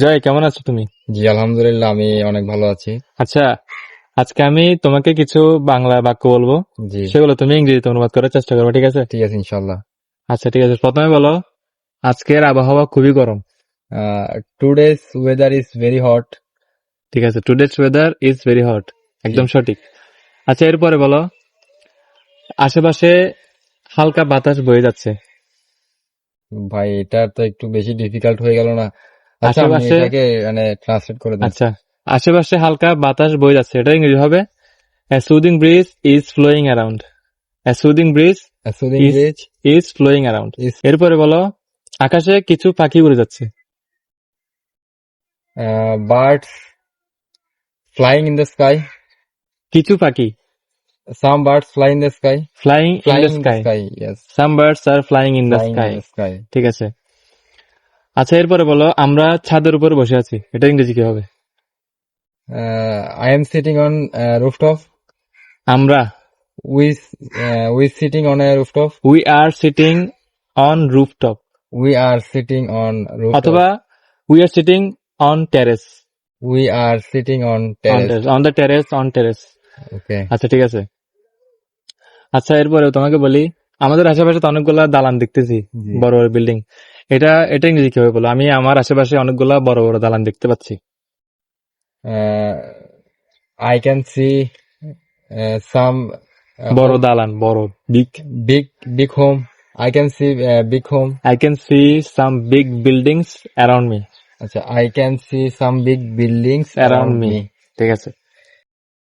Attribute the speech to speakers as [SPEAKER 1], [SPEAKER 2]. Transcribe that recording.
[SPEAKER 1] জয়, কেমন আছো তুমি?
[SPEAKER 2] জি আলহামদুলিল্লাহ, আমি অনেক ভালো আছি।
[SPEAKER 1] আচ্ছা, আজকে আমি তোমাকে কিছু বাংলা বাক্য বলবো,
[SPEAKER 2] জি,
[SPEAKER 1] সেগুলো তুমি ইংরেজিতে অনুবাদ করার চেষ্টা করবে, ঠিক আছে?
[SPEAKER 2] ঠিক আছে ইনশাল্লাহ।
[SPEAKER 1] আচ্ছা, ঠিক আছে। প্রথমে বলো, আজকের আবহাওয়া খুবই গরম।
[SPEAKER 2] Today's weather is very hot.
[SPEAKER 1] ঠিক আছে, today's weather is very hot.
[SPEAKER 2] জি
[SPEAKER 1] একদম সঠিক। আচ্ছা, এরপরে বলো, আশেপাশে হালকা বাতাস বয়ে যাচ্ছে।
[SPEAKER 2] ভাই, এটা তো একটু বেশি ডিফিকাল্ট হয়ে গেল না? আচ্ছা, আপনি
[SPEAKER 1] আশেপাশে
[SPEAKER 2] এটাকে মানে ট্রান্সলেট করে দেন।
[SPEAKER 1] আচ্ছা, আশেপাশে হালকা বাতাস বয়ে যাচ্ছে, এটা ইংরেজি হবে A soothing breeze is flowing around. A soothing breeze
[SPEAKER 2] soothing
[SPEAKER 1] is
[SPEAKER 2] bridge
[SPEAKER 1] is flowing around.
[SPEAKER 2] Is
[SPEAKER 1] এরপরে বলো, আকাশে কিছু পাখি উড়ে যাচ্ছে।
[SPEAKER 2] Birds flying in the sky.
[SPEAKER 1] কিছু পাখি
[SPEAKER 2] সাম birds fly in the sky.
[SPEAKER 1] flying in
[SPEAKER 2] flying
[SPEAKER 1] the
[SPEAKER 2] in the
[SPEAKER 1] sky.
[SPEAKER 2] Sky, yes.
[SPEAKER 1] Some birds are flying in the
[SPEAKER 2] flying in
[SPEAKER 1] sky.
[SPEAKER 2] The sky.
[SPEAKER 1] ঠিক আছে। আচ্ছা, এরপরে বলো, আমরা ছাদের উপর বসে আছি, এটা ইংরেজি কি হবে?
[SPEAKER 2] I am sitting on rooftop.
[SPEAKER 1] আমরা
[SPEAKER 2] we we sitting on a rooftop.
[SPEAKER 1] we are sitting on rooftop
[SPEAKER 2] we are sitting on rooftop.
[SPEAKER 1] অথবা we are sitting on terrace.
[SPEAKER 2] We are sitting on
[SPEAKER 1] on
[SPEAKER 2] terrace.
[SPEAKER 1] terrace on the terrace on terrace.
[SPEAKER 2] Okay.
[SPEAKER 1] আচ্ছা, ঠিক আছে। আচ্ছা, এরপরে তোমাকে বলি, আমাদের আশেপাশে তো অনেকগুলা দালান দেখতেছি,
[SPEAKER 2] জি।
[SPEAKER 1] বড় বড় বিল্ডিং। এটা এটা ইংরেজি কিভাবে বলো? আমি আমার আশেপাশে অনেকগুলা বড় বড় দালান দেখতে পাচ্ছি।
[SPEAKER 2] আই ক্যান সি সাম
[SPEAKER 1] বড় দালান, বড় big.
[SPEAKER 2] Big big home. I can see big home.
[SPEAKER 1] I can see some big buildings around me.
[SPEAKER 2] আচ্ছা, I can see some big buildings
[SPEAKER 1] around
[SPEAKER 2] around
[SPEAKER 1] me.
[SPEAKER 2] Me.
[SPEAKER 1] ঠিক আছে।